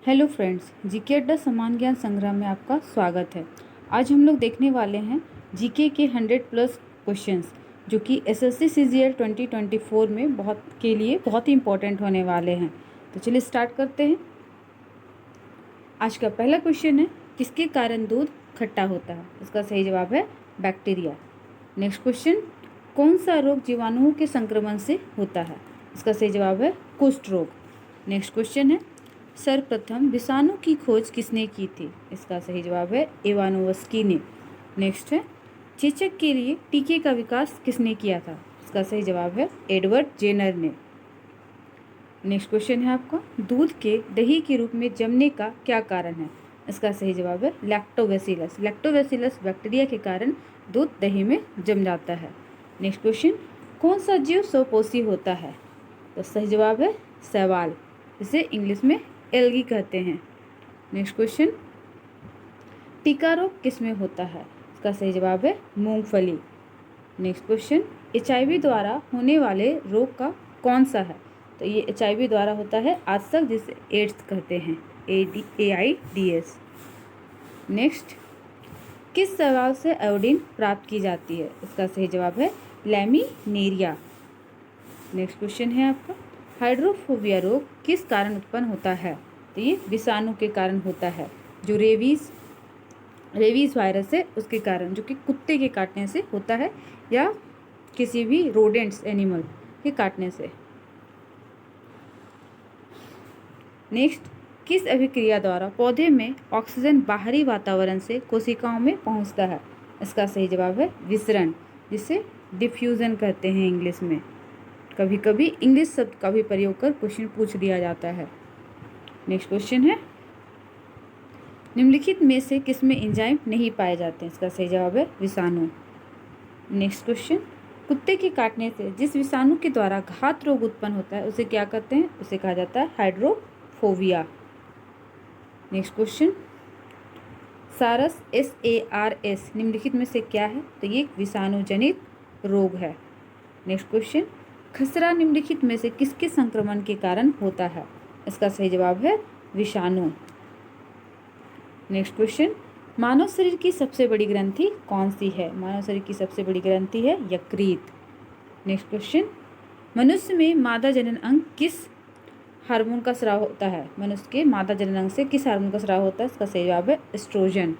Hello friends, GK अड्डा समान ज्ञान संग्रह में आपका स्वागत है। आज हम लोग देखने वाले हैं जीके के 100+ क्वेश्चंस जो कि एसएससी सीजीएल 2024 में बहुत ही इंपॉर्टेंट होने वाले हैं। तो चलिए स्टार्ट करते हैं। आज का पहला क्वेश्चन है, किसके कारण दूध खट्टा होता है? इसका सही जवाब है बैक्टीरिया। नेक्स्ट क्वेश्चन, कौन सा रोग जीवाणुओं के संक्रमण से होता है? इसका सही जवाब है कुष्ठ रोग। नेक्स्ट क्वेश्चन है, सर्वप्रथम विषाणु की खोज किसने की थी? इसका सही जवाब है इवानोव्स्की ने। नेक्स्ट है, चेचक के लिए टीके का विकास किसने किया था? इसका सही जवाब है एडवर्ड जेनर ने। नेक्स्ट क्वेश्चन है आपका, दूध के दही के रूप में जमने का क्या कारण है? इसका सही जवाब है लैक्टोबैसिलस। लैक्टोबैसिलस बैक्टीरिया के कारण दूध दही में जम जाता है। नेक्स्ट क्वेश्चन, कौन सा जीव स्वपोषी होता है? तो सही जवाब है शैवाल, इसे इंग्लिश में एल्गी कहते हैं। नेक्स्ट क्वेश्चन, टीका रोग किस में होता है? इसका सही जवाब है मूंगफली। नेक्स्ट क्वेश्चन, एचआईवी द्वारा होने वाले रोग का कौन सा है? तो ये एचआईवी द्वारा होता है आजतक, जिसे एड्स कहते हैं, AIDS। नेक्स्ट, किस शैवाल से आयोडीन प्राप्त की जाती है? इसका सही जवाब है लैमिनेरिया। नेक्स्ट क्वेश्चन है आपका, हाइड्रोफोबिया रोग किस कारण उत्पन्न होता है? तो ये विषाणु के कारण होता है, जो रेबीज वायरस है उसके कारण, जो कि कुत्ते के काटने से होता है या किसी भी रोडेंट्स एनिमल के काटने से। नेक्स्ट, किस अभिक्रिया द्वारा पौधे में ऑक्सीजन बाहरी वातावरण से कोशिकाओं में पहुंचता है? इसका सही जवाब है विसरण, जिसे डिफ्यूजन कहते हैं इंग्लिश में। कभी कभी इंग्लिश शब्द का भी प्रयोग कर क्वेश्चन पूछ दिया जाता है। नेक्स्ट क्वेश्चन है, निम्नलिखित में से किस में एंजाइम नहीं पाए जाते हैं? इसका सही जवाब है विषाणु। नेक्स्ट क्वेश्चन, कुत्ते के काटने से जिस विषाणु के द्वारा घात रोग उत्पन्न होता है उसे क्या कहते हैं? उसे कहा जाता है हाइड्रोफोबिया। नेक्स्ट क्वेश्चन, सारस SARS निम्नलिखित में से क्या है? तो ये विषाणु जनित रोग है। नेक्स्ट क्वेश्चन, खसरा निम्नलिखित में से किसके संक्रमण के कारण होता है? इसका सही जवाब है विषाणु। नेक्स्ट क्वेश्चन, मानव शरीर की सबसे बड़ी ग्रंथि कौन सी है? मानव शरीर की सबसे बड़ी ग्रंथि है यकृत। नेक्स्ट क्वेश्चन, मनुष्य में मादा जनन अंग किस हार्मोन का स्राव होता है? मनुष्य के मादा जनन अंग से किस हार्मोन का स्राव होता है? इसका सही जवाब है एस्ट्रोजन।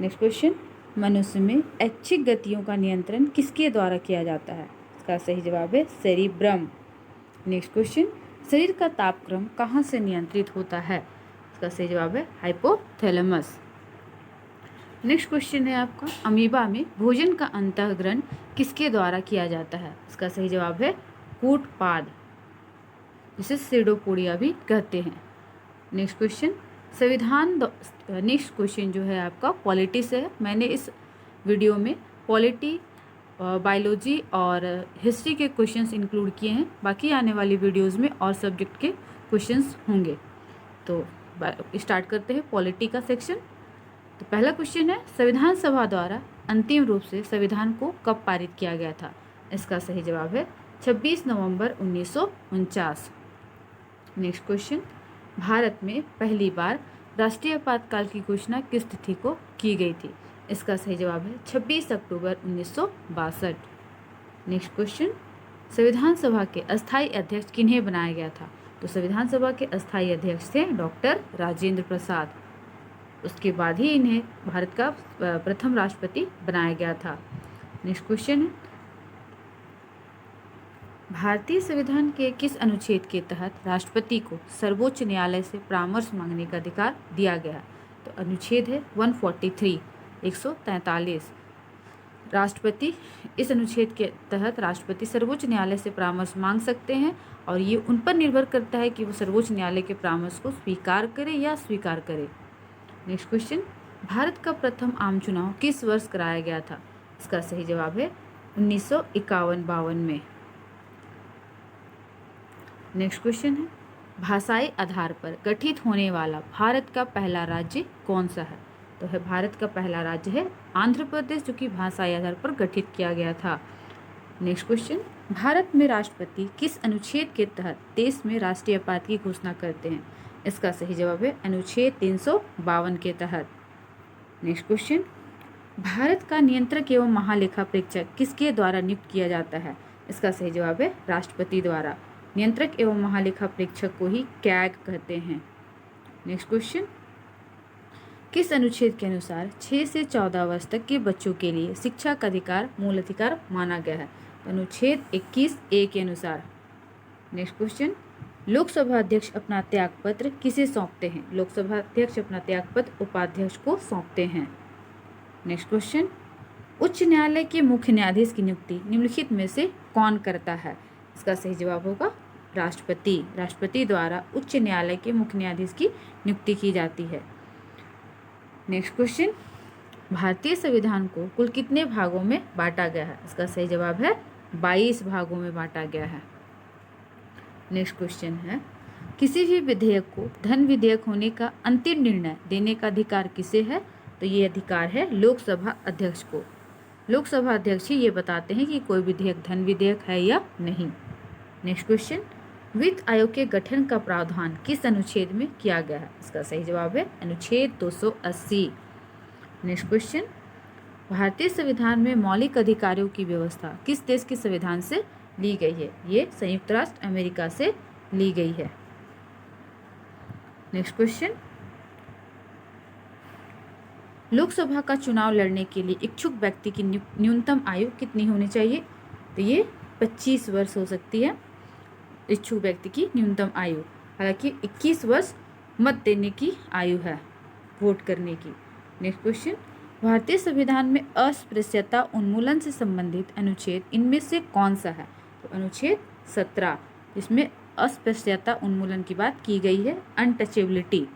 नेक्स्ट क्वेश्चन, मनुष्य में ऐच्छिक गतियों का नियंत्रण किसके द्वारा किया जाता है? इसका सही जवाब है सेरिब्रम। नेक्स्ट क्वेश्चन, शरीर का तापक्रम कहाँ से नियंत्रित होता है? इसका सही जवाब है हाइपोथैलेमस। नेक्स्ट क्वेश्चन है आपका, अमीबा में भोजन का अंतःग्रहण किसके द्वारा किया जाता है? इसका सही जवाब है कूटपाद, जिसे सीडोपोडिया भी कहते हैं। नेक्स्ट क्वेश्चन, नेक्स्ट क्वेश्चन जो है आपका पॉलिटी से है। मैंने इस वीडियो में पॉलिटी, बायोलॉजी और हिस्ट्री के क्वेश्चंस इंक्लूड किए हैं। बाकी आने वाली वीडियोस में और सब्जेक्ट के क्वेश्चंस होंगे। तो स्टार्ट करते हैं पॉलिटी का सेक्शन। तो पहला क्वेश्चन है, संविधान सभा द्वारा अंतिम रूप से संविधान को कब पारित किया गया था? इसका सही जवाब है 26 नवंबर 1949। नेक्स्ट क्वेश्चन, भारत में पहली बार राष्ट्रीय आपातकाल की घोषणा किस तिथि को की गई थी? इसका सही जवाब है 26 अक्टूबर 1962। नेक्स्ट क्वेश्चन, संविधान सभा के अस्थायी अध्यक्ष किन्हें बनाया गया था? तो संविधान सभा के अस्थायी अध्यक्ष थे डॉक्टर राजेंद्र प्रसाद। उसके बाद ही इन्हें भारत का प्रथम राष्ट्रपति बनाया गया था। नेक्स्ट क्वेश्चन है, भारतीय संविधान के किस अनुच्छेद के तहत राष्ट्रपति को सर्वोच्च न्यायालय से परामर्श मांगने का अधिकार दिया गया? तो अनुच्छेद है 143, 143। राष्ट्रपति, इस अनुच्छेद के तहत राष्ट्रपति सर्वोच्च न्यायालय से परामर्श मांग सकते हैं और ये उन पर निर्भर करता है कि वो सर्वोच्च न्यायालय के परामर्श को स्वीकार करे या स्वीकार करे। नेक्स्ट क्वेश्चन, भारत का प्रथम आम चुनाव किस वर्ष कराया गया था? इसका सही जवाब है 1951-52 में। नेक्स्ट क्वेश्चन है, भाषाई आधार पर गठित होने वाला भारत का पहला राज्य कौन सा है? तो भारत का पहला राज्य है आंध्र प्रदेश, जो कि भाषाई आधार पर गठित किया गया था। नेक्स्ट क्वेश्चन, भारत में राष्ट्रपति किस अनुच्छेद के तहत देश में राष्ट्रीय आपात की घोषणा करते हैं? इसका सही जवाब है अनुच्छेद 352 के तहत। नेक्स्ट क्वेश्चन, भारत का नियंत्रक एवं महालेखा परीक्षक किसके द्वारा नियुक्त किया जाता है? इसका सही जवाब है राष्ट्रपति द्वारा। नियंत्रक एवं महालेखा परीक्षक को ही कैग कहते हैं। नेक्स्ट क्वेश्चन, किस अनुच्छेद के अनुसार 6 से 14 वर्ष तक के बच्चों के लिए शिक्षा का अधिकार मूल अधिकार माना गया है? अनुच्छेद 21A के अनुसार। नेक्स्ट क्वेश्चन, लोकसभा अध्यक्ष अपना त्यागपत्र किसे सौंपते हैं? लोकसभा अध्यक्ष अपना त्यागपत्र उपाध्यक्ष को सौंपते हैं। नेक्स्ट क्वेश्चन, उच्च न्यायालय के मुख्य न्यायाधीश की नियुक्ति निम्नलिखित में से कौन करता है? इसका सही जवाब होगा राष्ट्रपति। राष्ट्रपति द्वारा उच्च न्यायालय के मुख्य न्यायाधीश की नियुक्ति की जाती है। नेक्स्ट क्वेश्चन, भारतीय संविधान को कुल कितने भागों में बांटा गया है? इसका सही जवाब है 22 भागों में बांटा गया है। नेक्स्ट क्वेश्चन है, किसी भी विधेयक को धन विधेयक होने का अंतिम निर्णय देने का अधिकार किसे है? तो ये अधिकार है लोकसभा अध्यक्ष को। लोकसभा अध्यक्ष ही ये बताते हैं कि कोई विधेयक धन विधेयक है या नहीं। नेक्स्ट क्वेश्चन, वित्त आयोग के गठन का प्रावधान किस अनुच्छेद में किया गया है? इसका सही जवाब है अनुच्छेद 280। नेक्स्ट क्वेश्चन, भारतीय संविधान में मौलिक अधिकारों की व्यवस्था किस देश के संविधान से ली गई है? ये संयुक्त राष्ट्र अमेरिका से ली गई है। नेक्स्ट क्वेश्चन, लोकसभा का चुनाव लड़ने के लिए इच्छुक व्यक्ति की न्यूनतम आयु कितनी होनी चाहिए? तो ये 25 वर्ष हो सकती है इच्छुक व्यक्ति की न्यूनतम आयु। हालांकि 21 वर्ष मत देने की आयु है वोट करने की। नेक्स्ट क्वेश्चन, भारतीय संविधान में अस्पृश्यता उन्मूलन से संबंधित अनुच्छेद इनमें से कौन सा है? तो अनुच्छेद 17, जिसमें अस्पृश्यता उन्मूलन की बात की गई है, अनटचेबिलिटी।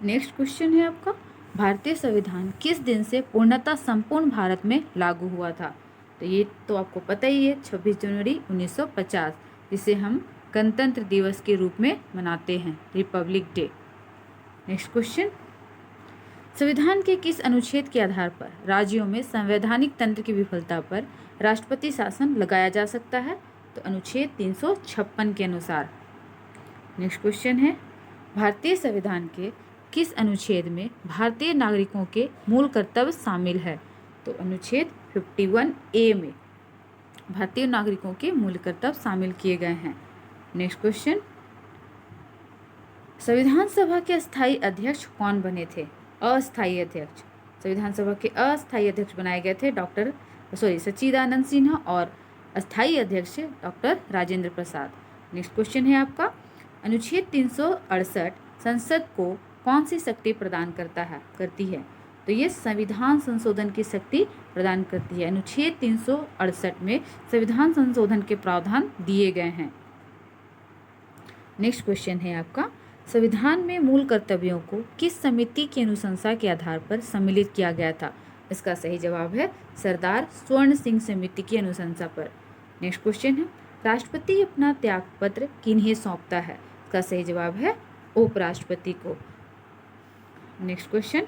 नेक्स्ट क्वेश्चन है आपका, भारतीय संविधान किस दिन से पूर्णतः संपूर्ण भारत में लागू हुआ था? तो ये तो आपको पता ही है 26 जनवरी 1950, जिसे हम गणतंत्र दिवस के रूप में मनाते हैं, रिपब्लिक डे। नेक्स्ट क्वेश्चन, संविधान के किस अनुच्छेद के आधार पर राज्यों में संवैधानिक तंत्र की विफलता पर राष्ट्रपति शासन लगाया जा सकता है? तो अनुच्छेद 356 के अनुसार। नेक्स्ट क्वेश्चन है, भारतीय संविधान के किस अनुच्छेद में भारतीय नागरिकों के मूल कर्तव्य शामिल है? तो अनुच्छेद 51A में भारतीय नागरिकों के मूल कर्तव्य शामिल किए गए हैं। नेक्स्ट क्वेश्चन, संविधान सभा के अस्थायी अध्यक्ष कौन बने थे? अस्थायी अध्यक्ष, संविधान सभा के अस्थायी अध्यक्ष बनाए गए थे सच्चिदानंद सिन्हा, और अस्थायी अध्यक्ष doctor Rajendra Prasad. Next question है आपका, अनुच्छेद 368 संसद को कौन सी शक्ति प्रदान करती है? तो ये संविधान संशोधन की शक्ति प्रदान करती है। अनुच्छेद 368 में संविधान संशोधन के प्रावधान दिए गए हैं। नेक्स्ट क्वेश्चन है आपका, संविधान में मूल कर्तव्यों को किस समिति की अनुशंसा के आधार पर सम्मिलित किया गया था? इसका सही जवाब है सरदार स्वर्ण सिंह समिति की अनुशंसा पर। नेक्स्ट क्वेश्चन है, राष्ट्रपति अपना त्यागपत्र किन्हें सौंपता है? इसका सही जवाब है उपराष्ट्रपति को। नेक्स्ट क्वेश्चन,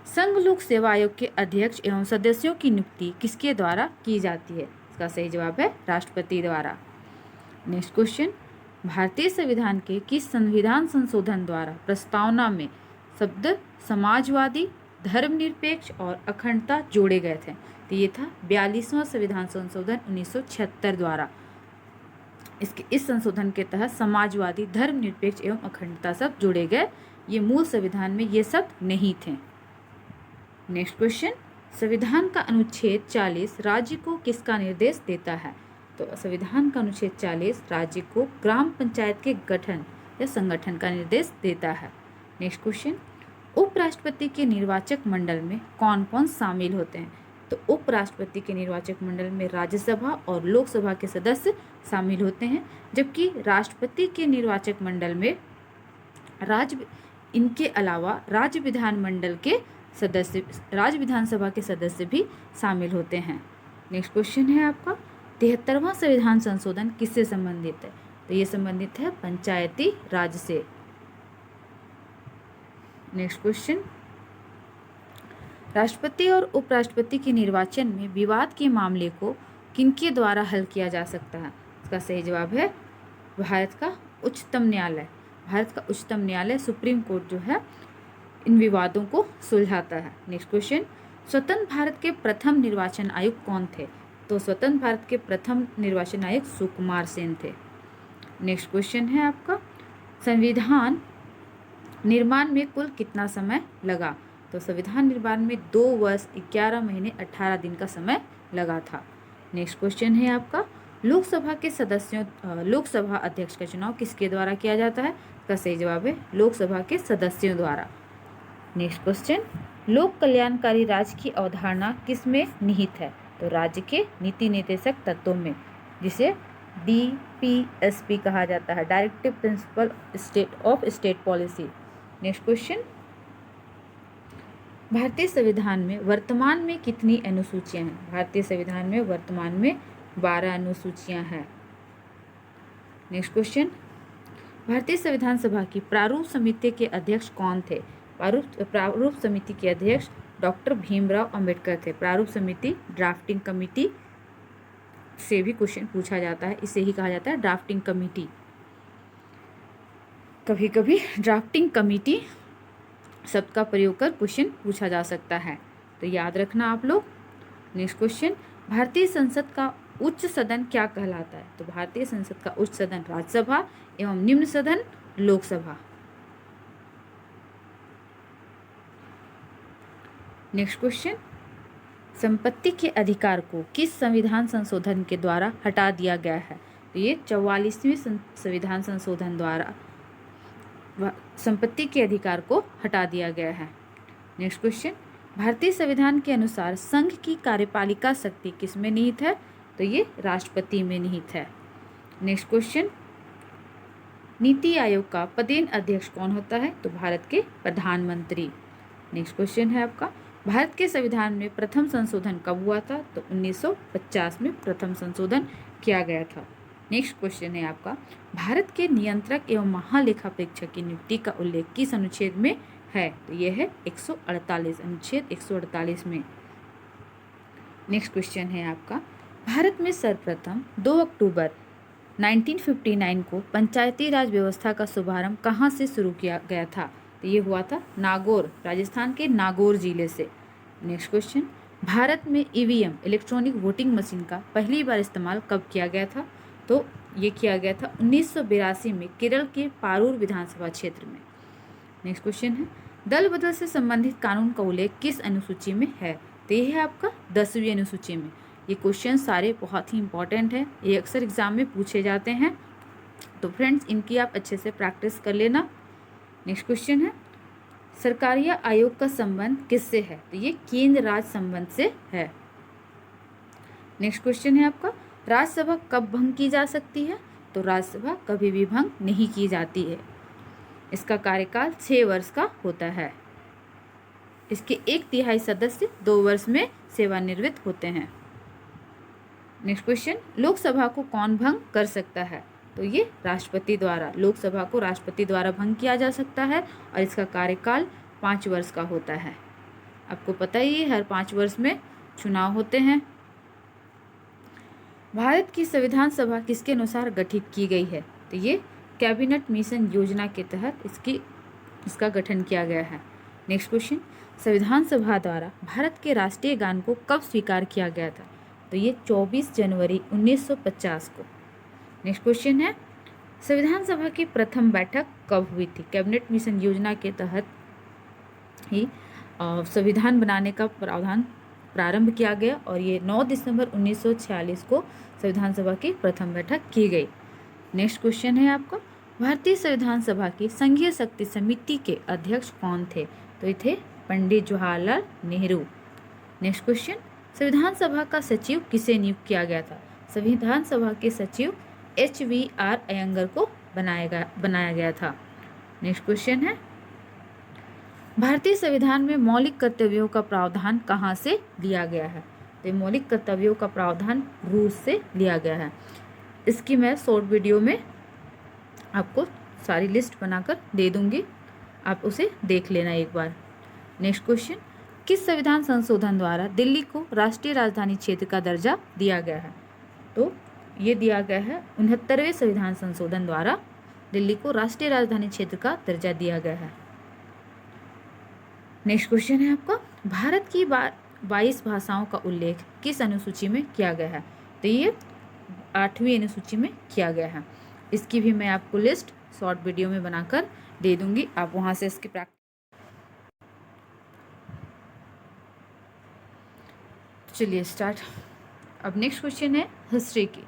संघ लोक सेवा आयोग के अध्यक्ष एवं सदस्यों की नियुक्ति किसके द्वारा की जाती है? इसका सही जवाब है राष्ट्रपति द्वारा। नेक्स्ट क्वेश्चन, भारतीय संविधान के किस संविधान संशोधन द्वारा प्रस्तावना में शब्द समाजवादी, धर्मनिरपेक्ष और अखंडता जोड़े गए थे? तो ये था 42वां संविधान संशोधन 1976 द्वारा। इस संशोधन के तहत समाजवादी, धर्मनिरपेक्ष एवं अखंडता शब्द जोड़े गए। ये मूल संविधान में ये शब्द नहीं थे। नेक्स्ट क्वेश्चन, संविधान का अनुच्छेद 40 राज्य को किसका निर्देश देता है? तो संविधान का अनुच्छेद 40 राज्य को ग्राम पंचायत के गठन या संगठन का निर्देश देता है। नेक्स्ट क्वेश्चन, उपराष्ट्रपति के निर्वाचक मंडल में कौन कौन शामिल होते हैं? तो उपराष्ट्रपति के निर्वाचक मंडल में राज्यसभा और लोकसभा के सदस्य शामिल होते हैं, जबकि राष्ट्रपति के निर्वाचक मंडल में इनके अलावा राज्य विधानसभा के सदस्य भी शामिल होते हैं। नेक्स्ट क्वेश्चन है आपका, 73वां संविधान संशोधन किससे संबंधित है? तो ये संबंधित है पंचायती राज से। नेक्स्ट क्वेश्चन, राष्ट्रपति और उपराष्ट्रपति के निर्वाचन में विवाद के मामले को किनके द्वारा हल किया जा सकता है? इसका सही जवाब है भारत का उच्चतम न्यायालय। भारत का उच्चतम न्यायालय सुप्रीम कोर्ट जो है इन विवादों को सुलझाता है। नेक्स्ट क्वेश्चन, स्वतंत्र भारत के प्रथम निर्वाचन आयुक्त कौन थे? तो स्वतंत्र भारत के प्रथम निर्वाचन आयुक्त सुकुमार सेन थे। नेक्स्ट क्वेश्चन है आपका, संविधान निर्माण में कुल कितना समय लगा? तो संविधान निर्माण में 2 वर्ष 11 महीने 18 दिन का समय लगा था। नेक्स्ट क्वेश्चन है आपका, लोकसभा अध्यक्ष का चुनाव किसके द्वारा किया जाता है? इसका सही जवाब है लोकसभा के सदस्यों द्वारा। नेक्स्ट क्वेश्चन, लोक कल्याणकारी राज्य की अवधारणा किसमें निहित है? तो राज्य के नीति निर्देशक तत्वों में, जिसे DPSP कहा जाता है, directive principle of state policy. Next question, भारतीय संविधान में वर्तमान में कितनी अनुसूचियां हैं? भारतीय संविधान में वर्तमान में 12 अनुसूचियां हैं। नेक्स्ट क्वेश्चन, भारतीय संविधान सभा की प्रारूप समिति के अध्यक्ष कौन थे? प्रारूप समिति के अध्यक्ष डॉक्टर भीमराव अंबेडकर थे। प्रारूप समिति ड्राफ्टिंग कमिटी से भी क्वेश्चन पूछा जाता है, इसे ही कहा जाता है ड्राफ्टिंग कमिटी। कभी कभी ड्राफ्टिंग कमिटी शब्द का प्रयोग कर क्वेश्चन पूछा जा सकता है, तो याद रखना आप लोग। नेक्स्ट क्वेश्चन, भारतीय संसद का उच्च सदन क्या कहलाता है? तो भारतीय संसद का उच्च सदन राज्यसभा एवं निम्न सदन लोकसभा। नेक्स्ट क्वेश्चन, संपत्ति के अधिकार को किस संविधान संशोधन के द्वारा हटा दिया गया है? तो ये 44वें संविधान संशोधन द्वारा संपत्ति के अधिकार को हटा दिया गया है। नेक्स्ट क्वेश्चन, भारतीय संविधान के अनुसार संघ की कार्यपालिका शक्ति किसमें निहित है? तो ये राष्ट्रपति में निहित है। नेक्स्ट क्वेश्चन, नीति आयोग का पदेन अध्यक्ष कौन होता है? तो भारत के प्रधानमंत्री। नेक्स्ट क्वेश्चन है आपका, भारत के संविधान में प्रथम संशोधन कब हुआ था? तो 1950 में प्रथम संशोधन किया गया था। नेक्स्ट क्वेश्चन है आपका, भारत के नियंत्रक एवं महालेखा परीक्षक की नियुक्ति का उल्लेख किस अनुच्छेद में है? तो यह है 148, अनुच्छेद 148 में। नेक्स्ट क्वेश्चन है आपका, भारत में सर्वप्रथम 2 अक्टूबर 1959 को पंचायती राज व्यवस्था का शुभारंभ कहाँ से शुरू किया गया था? तो ये हुआ था नागौर, राजस्थान के नागौर जिले से। नेक्स्ट क्वेश्चन, भारत में EVM इलेक्ट्रॉनिक वोटिंग मशीन का पहली बार इस्तेमाल कब किया गया था? तो ये किया गया था 1982 में केरल के पारूर विधानसभा क्षेत्र में। नेक्स्ट क्वेश्चन है, दल बदल से संबंधित कानून का उल्लेख किस अनुसूची में है? तो ये है आपका 10वीं अनुसूची में। ये क्वेश्चन सारे बहुत ही इंपॉर्टेंट है, ये अक्सर एग्जाम में पूछे जाते हैं, तो फ्रेंड्स इनकी आप अच्छे से प्रैक्टिस कर लेना। नेक्स्ट क्वेश्चन है, सरकारीय आयोग का संबंध किससे है? तो ये केंद्र राज्य संबंध से है। नेक्स्ट क्वेश्चन है आपका, राज्यसभा कब भंग की जा सकती है? तो राज्यसभा कभी भी भंग नहीं की जाती है। इसका कार्यकाल 6 वर्ष का होता है। इसके 1/3 सदस्य 2 वर्ष में सेवानिवृत्त होते हैं। नेक्स्ट क्वेश्चन, लोकसभा को कौन भंग कर सकता है? तो ये राष्ट्रपति द्वारा, लोकसभा को राष्ट्रपति द्वारा भंग किया जा सकता है और इसका कार्यकाल 5 वर्ष का होता है। आपको पता ही है हर 5 वर्ष में चुनाव होते हैं। भारत की संविधान सभा किसके अनुसार गठित की गई है? तो ये कैबिनेट मिशन योजना के तहत इसका गठन किया गया है। नेक्स्ट क्वेश्चन, संविधान सभा द्वारा भारत के राष्ट्रीय गान को कब स्वीकार किया गया था? तो ये 24 जनवरी 1950 को। नेक्स्ट क्वेश्चन है, संविधान सभा की प्रथम बैठक कब हुई थी? कैबिनेट मिशन योजना के तहत ही संविधान बनाने का प्रावधान प्रारंभ किया गया और ये 9 दिसंबर 1946 को संविधान सभा की प्रथम बैठक की गई। नेक्स्ट क्वेश्चन है आपका, भारतीय संविधान सभा की संघीय शक्ति समिति के अध्यक्ष कौन थे? तो ये थे पंडित जवाहरलाल नेहरू। नेक्स्ट क्वेश्चन, संविधान सभा का सचिव किसे नियुक्त किया गया था? संविधान सभा के सचिव HVR अयंगर को बनाया गया था। नेक्स्ट क्वेश्चन है, भारतीय संविधान में मौलिक कर्तव्यों का प्रावधान कहाँ से लिया गया है? तो मौलिक कर्तव्यों का प्रावधान रूस से लिया गया है। इसकी मैं शॉर्ट वीडियो में आपको सारी लिस्ट बनाकर दे दूंगी, आप उसे देख लेना एक बार। नेक्स्ट क्वेश्चन, किस संविधान संशोधन द्वारा दिल्ली को राष्ट्रीय राजधानी क्षेत्र का दर्जा दिया गया है? तो ये दिया गया है 69वें संविधान संशोधन द्वारा दिल्ली को राष्ट्रीय राजधानी क्षेत्र का दर्जा दिया गया है। नेक्स्ट क्वेश्चन है आपका, भारत की 22 भाषाओं का उल्लेख किस अनुसूची में किया गया है? तो ये 8वीं अनुसूची में किया गया है। इसकी भी मैं आपको लिस्ट शॉर्ट वीडियो में बनाकर दे दूंगी, आप वहां से इसकी प्रैक्टिस। चलिए स्टार्ट। अब नेक्स्ट क्वेश्चन है हिस्ट्री की।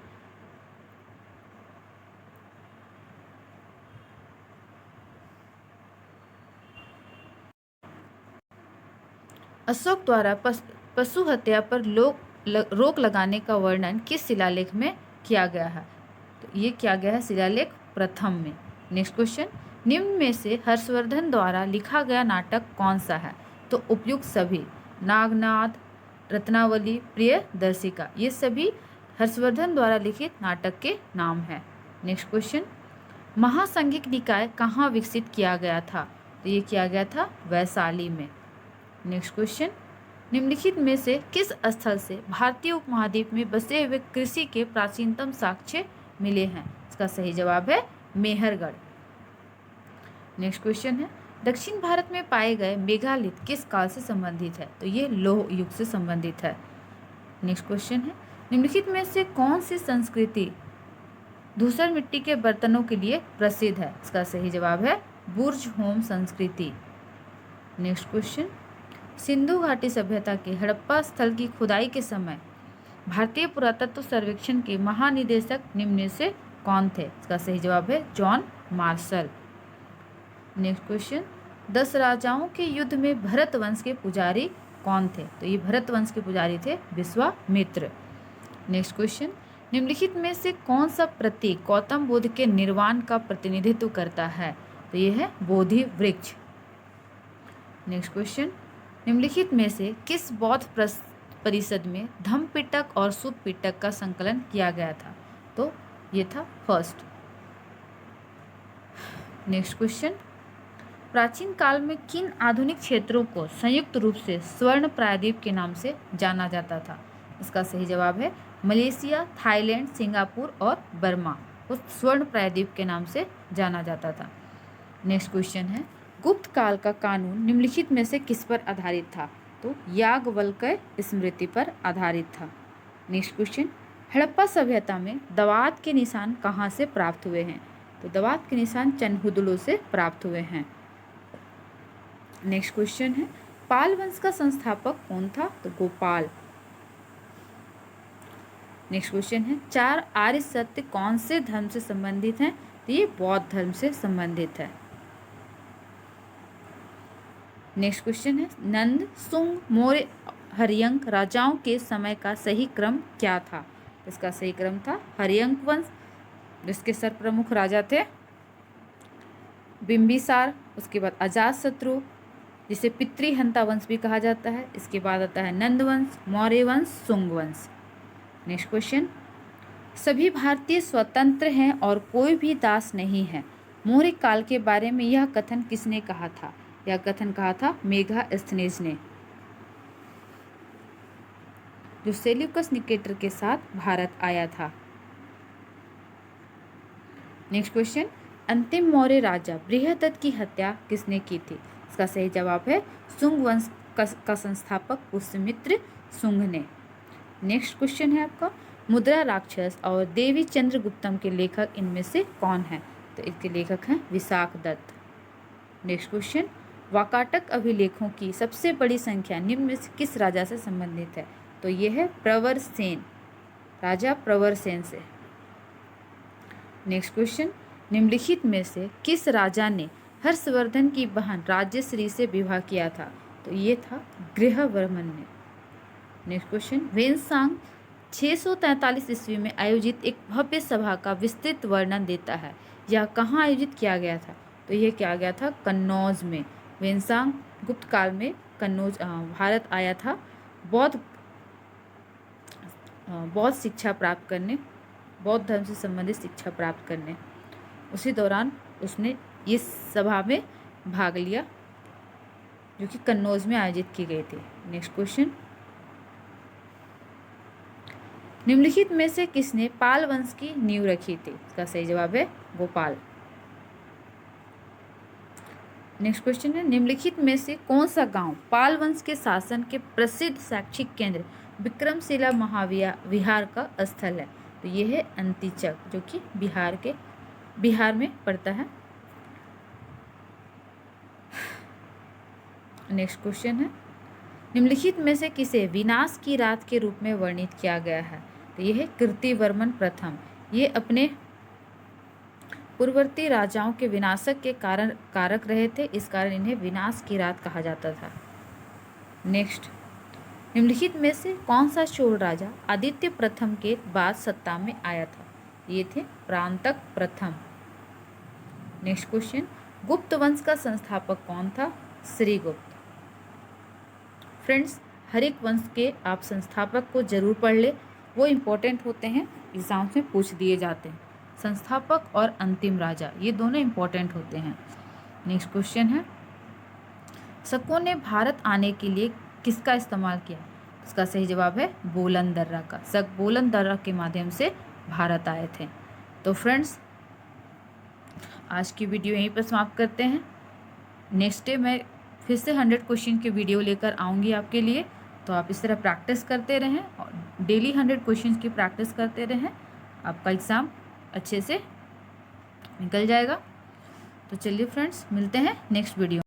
अशोक द्वारा पशु हत्या पर रोक लगाने का वर्णन किस शिलालेख में किया गया है? तो ये किया गया है शिलालेख प्रथम में। नेक्स्ट क्वेश्चन, निम्न में से हर्षवर्धन द्वारा लिखा गया नाटक कौन सा है? तो उपयुक्त सभी, नागनाथ, रत्नावली, प्रियदर्शिका, ये सभी हर्षवर्धन द्वारा लिखित नाटक के नाम हैं। नेक्स्ट क्वेश्चन, महासंघिक निकाय कहाँ विकसित किया गया था? तो ये किया गया था वैशाली में। नेक्स्ट क्वेश्चन, निम्नलिखित में से किस स्थल से भारतीय उपमहाद्वीप में बसे हुए कृषि के प्राचीनतम साक्ष्य मिले हैं? इसका सही जवाब है मेहरगढ़। नेक्स्ट क्वेश्चन है, दक्षिण भारत में पाए गए मेगालिथ किस काल से संबंधित है? तो ये लौह युग से संबंधित है। नेक्स्ट क्वेश्चन है, निम्नलिखित में से कौन सी संस्कृति धूसर मिट्टी के बर्तनों के लिए प्रसिद्ध है? इसका सही जवाब है बुर्ज होम संस्कृति। नेक्स्ट क्वेश्चन, सिंधु घाटी सभ्यता के हड़प्पा स्थल की खुदाई के समय भारतीय पुरातत्व सर्वेक्षण के महानिदेशक निम्न में से कौन थे? इसका सही जवाब है जॉन मार्शल। नेक्स्ट क्वेश्चन, 10 राजाओं के युद्ध में भरत वंश के पुजारी कौन थे? तो ये भरत वंश के पुजारी थे विश्वामित्र। नेक्स्ट क्वेश्चन, निम्नलिखित में से कौन सा प्रतीक गौतम बुद्ध के निर्वाण का प्रतिनिधित्व करता है? तो ये है बोधि वृक्ष। नेक्स्ट क्वेश्चन, निम्नलिखित में से किस बौद्ध परिषद में धम्मपिटक और सुप्पिटक का संकलन किया गया था? तो ये था फर्स्ट। नेक्स्ट क्वेश्चन, प्राचीन काल में किन आधुनिक क्षेत्रों को संयुक्त रूप से स्वर्ण प्रायद्वीप के नाम से जाना जाता था? इसका सही जवाब है मलेशिया, थाईलैंड, सिंगापुर और बर्मा को स्वर्ण प्रायद्वीप के नाम से जाना जाता था। नेक्स्ट क्वेश्चन है, गुप्त काल का कानून निम्नलिखित में से किस पर आधारित था? तो याज्ञवल्क्य स्मृति पर आधारित था। नेक्स्ट क्वेश्चन, हड़प्पा सभ्यता में दवात के निशान कहाँ से प्राप्त हुए हैं? तो दवात के निशान चनहुदलों से प्राप्त हुए हैं। नेक्स्ट क्वेश्चन है, पाल वंश का संस्थापक कौन था? तो गोपाल। नेक्स्ट क्वेश्चन है, 4 आर्य सत्य कौन से धर्म से संबंधित हैं? तो ये बौद्ध धर्म से संबंधित है। नेक्स्ट क्वेश्चन है, नंद, सुंग, मौर्य, हर्यंक राजाओं के समय का सही क्रम क्या था? इसका सही क्रम था हर्यंक वंश, जिसके सर प्रमुख राजा थे बिंबिसार, उसके बाद अजातशत्रु जिसे पितृहंता वंश भी कहा जाता है, इसके बाद आता है नंद वंश, मौर्य वंश, सुंग वंश। नेक्स्ट क्वेश्चन, सभी भारतीय स्वतंत्र हैं और कोई भी दास नहीं है, मौर्य काल के बारे में यह कथन किसने कहा था? यह कथन कहा था मेगास्थनीज ने, जो सेल्यूकस निकेटर के साथ भारत आया था। नेक्स्ट क्वेश्चन, अंतिम मौर्य राजा बृहदत्त की हत्या किसने की थी? इसका सही जवाब है सुंग वंश का संस्थापक पुष्यमित्र सुंग ने। नेक्स्ट क्वेश्चन है आपका, मुद्रा राक्षस और देवी चंद्रगुप्तम के लेखक इनमें से कौन है? तो इसके लेखक हैं विशाख दत्त। नेक्स्ट क्वेश्चन, वाकाटक अभिलेखों की सबसे बड़ी संख्या निम्न में से किस राजा से संबंधित है? तो ये है प्रवरसेन, राजा प्रवरसेन से। नेक्स्ट क्वेश्चन, निम्नलिखित में से किस राजा ने हर्षवर्धन की बहन राजश्री से विवाह किया था? तो ये था गृहवर्मन ने। नेक्स्ट क्वेश्चन, वेनसांग 643 ईस्वी में आयोजित एक भव्य सभा का विस्तृत वर्णन देता है, यह कहाँ आयोजित किया गया था? तो यह किया गया था कन्नौज में। वेनसांग गुप्त काल में कन्नौज भारत आया था बौद्ध शिक्षा प्राप्त करने, बौद्ध धर्म से संबंधित शिक्षा प्राप्त करने। उसी दौरान उसने इस सभा में भाग लिया। जो कि कन्नौज में आयोजित की गई थी। नेक्स्ट क्वेश्चन, निम्नलिखित में से किसने पाल वंश की नींव रखी थी? इसका सही जवाब है गोपाल। नेक्स्ट क्वेश्चन है, निम्नलिखित में से कौन सा गांव पाल वंश के शासन के प्रसिद्ध शैक्षिक केंद्र विक्रमशिला महाविहार का स्थल है? तो ये है अंतिचक, जो कि बिहार में पड़ता है। नेक्स्ट क्वेश्चन है, निम्नलिखित में से किसे विनाश की रात के रूप में वर्णित किया गया है? तो ये है कीर्तिवर्मन प्रथम। ये अपने पूर्ववर्ती राजाओं के विनाशक के कारक रहे थे, इस कारण इन्हें विनाश की रात कहा जाता था। नेक्स्ट, निम्नलिखित में से कौन सा चोल राजा आदित्य प्रथम के बाद सत्ता में आया था? ये थे प्रांतक प्रथम। नेक्स्ट क्वेश्चन, गुप्त वंश का संस्थापक कौन था? श्रीगुप्त। फ्रेंड्स, हर एक वंश के आप संस्थापक को जरूर पढ़ ले, वो इम्पोर्टेंट होते हैं, एग्जाम में पूछ दिए जाते हैं। संस्थापक और अंतिम राजा ये दोनों इम्पोर्टेंट होते हैं। नेक्स्ट क्वेश्चन है, शकों ने भारत आने के लिए किसका इस्तेमाल किया? इसका सही जवाब है बोलन दर्रा का। शक बोलन दर्रा के माध्यम से भारत आए थे। तो फ्रेंड्स, आज की वीडियो यहीं पर समाप्त करते हैं। नेक्स्ट डे मैं फिर से 100 क्वेश्चन की वीडियो लेकर आऊँगी आपके लिए, तो आप इस तरह प्रैक्टिस करते रहें और डेली 100 क्वेश्चन की प्रैक्टिस करते रहें, आपका एग्ज़ाम अच्छे से निकल जाएगा। तो चलिए फ्रेंड्स, मिलते हैं नेक्स्ट वीडियो।